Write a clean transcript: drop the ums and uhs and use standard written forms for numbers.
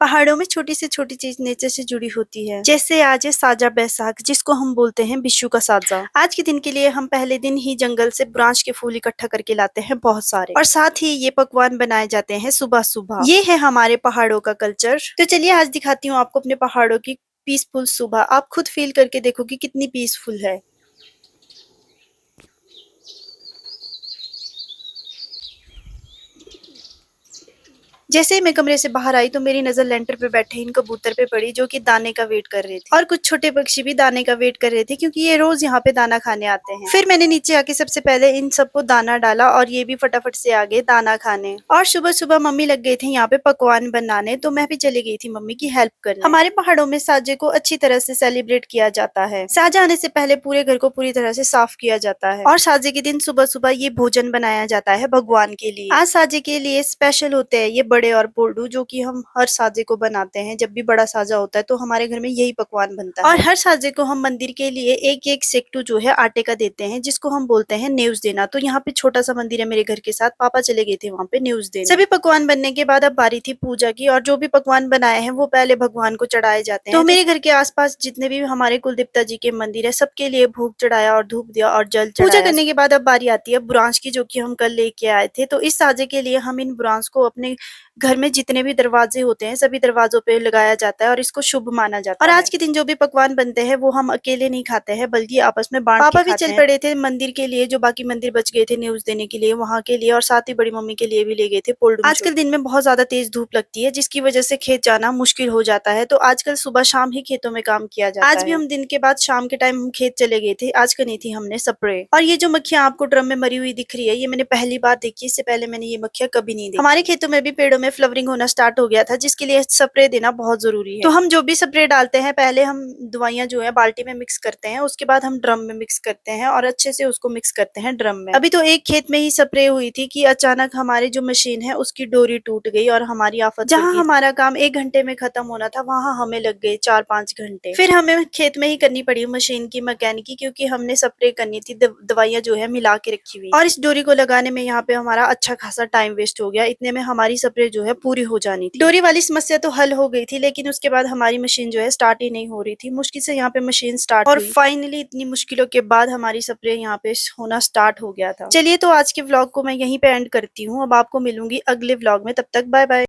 पहाड़ों में छोटी से छोटी चीज नेचर से जुड़ी होती है। जैसे आज है साजा बैसाख, जिसको हम बोलते हैं बिशु का साजा। आज के दिन के लिए हम पहले दिन ही जंगल से ब्रांच के फूल इकट्ठा करके लाते हैं बहुत सारे, और साथ ही ये पकवान बनाए जाते हैं सुबह सुबह। ये है हमारे पहाड़ों का कल्चर। तो चलिए आज दिखाती हूँ आपको अपने पहाड़ों की पीसफुल सुबह। आप खुद फील करके देखो कि कितनी पीसफुल है। जैसे ही मैं कमरे से बाहर आई तो मेरी नजर लेंटर पे बैठे इन कबूतर पे पड़ी, जो कि दाने का वेट कर रहे थे, और कुछ छोटे पक्षी भी दाने का वेट कर रहे थे क्योंकि ये रोज यहाँ पे दाना खाने आते हैं। फिर मैंने नीचे आके सबसे पहले इन सबको दाना डाला और ये भी फटाफट से आ गए दाना खाने। और सुबह सुबह मम्मी लग गए थे यहाँ पे पकवान बनाने, तो मैं भी चली गई थी मम्मी की हेल्प करने। हमारे पहाड़ों में साजे को अच्छी तरह से सेलिब्रेट किया जाता है। साजा आने से पहले पूरे घर को पूरी तरह से साफ किया जाता है, और साजे के दिन सुबह सुबह ये भोजन बनाया जाता है भगवान के लिए। आज साजे के लिए स्पेशल होते हैं ये बड़े और पोल्डू, जो कि हम हर साजे को बनाते हैं। जब भी बड़ा साजा होता है तो हमारे घर में यही पकवान बनता है। और हर साजे को हम मंदिर के लिए एक एक सेक्टू जो है आटे का देते हैं, जिसको हम बोलते हैं न्यूज देना। तो यहाँ पे छोटा सा मंदिर है मेरे घर के साथ, पापा चले गए थे वहाँ पे न्यूज देने। सभी पकवान बनने के बाद अब बारी थी पूजा की, और जो भी पकवान बनाए हैं वो पहले भगवान को चढ़ाए जाते हैं। तो मेरे घर के आसपास जितने भी हमारे कुल देवता जी के मंदिर है, सबके लिए भोग चढ़ाया और धूप दिया और जल चढ़ाया। पूजा करने के बाद अब बारी आती है बुरांश की, जो कि हम कल लेके आए थे। तो इस साजे के लिए हम इन बुरांश को अपने घर में जितने भी दरवाजे होते हैं सभी दरवाजों पे लगाया जाता है, और इसको शुभ माना जाता है। और आज के दिन जो भी पकवान बनते हैं वो हम अकेले नहीं खाते हैं, बल्कि आपस में बांट के खाते हैं। पापा भी चल पड़े थे मंदिर के लिए, जो बाकी मंदिर बच गए थे न्यूज देने के लिए वहाँ के लिए, और साथ ही बड़ी मम्मी के लिए भी ले गए थे पोल्डू। आजकल दिन में बहुत ज्यादा तेज धूप लगती है, जिसकी वजह से खेत जाना मुश्किल हो जाता है। तो आजकल सुबह शाम ही खेतों में काम किया जाता है। आज भी हम दिन के बाद शाम के टाइम हम खेत चले गए थे। आज करनी थी हमने स्प्रे। और ये जो मक्खियां आपको ड्रम में मरी हुई दिख रही है, ये मैंने पहली बार देखी। इससे पहले मैंने ये मक्खियां कभी नहीं देखी। हमारे खेतों में भी पेड़ों में फ्लवरिंग होना स्टार्ट हो गया था, जिसके लिए स्प्रे देना बहुत जरूरी है। तो हम जो भी स्प्रे डालते हैं, पहले हम दवाइयां जो है बाल्टी में मिक्स करते हैं, उसके बाद हम ड्रम में मिक्स करते हैं और अच्छे से उसको मिक्स करते हैं ड्रम में। अभी तो एक खेत में ही स्प्रे हुई थी कि अचानक हमारी जो मशीन है उसकी डोरी टूट गई और हमारी आफत। जहाँ हमारा काम 1 घंटे में खत्म होना था, वहाँ हमें लग गए 4-5 घंटे। फिर हमें खेत में ही करनी पड़ी मशीन की मैकेनिकी, क्योंकि हमने स्प्रे करनी थी, दवाइयां जो है मिला के रखी हुई। और इस डोरी को लगाने में यहाँ पे हमारा अच्छा खासा टाइम वेस्ट हो गया। इतने में हमारी स्प्रे जो है पूरी हो जानी थी। डोरी वाली समस्या तो हल हो गई थी, लेकिन उसके बाद हमारी मशीन जो है स्टार्ट ही नहीं हो रही थी। मुश्किल से यहाँ पे मशीन स्टार्ट और फाइनली इतनी मुश्किलों के बाद हमारी स्प्रे यहाँ पे होना स्टार्ट हो गया था। चलिए तो आज के व्लॉग को मैं यहीं पे एंड करती हूँ। अब आपको मिलूंगी अगले व्लॉग में, तब तक बाय बाय।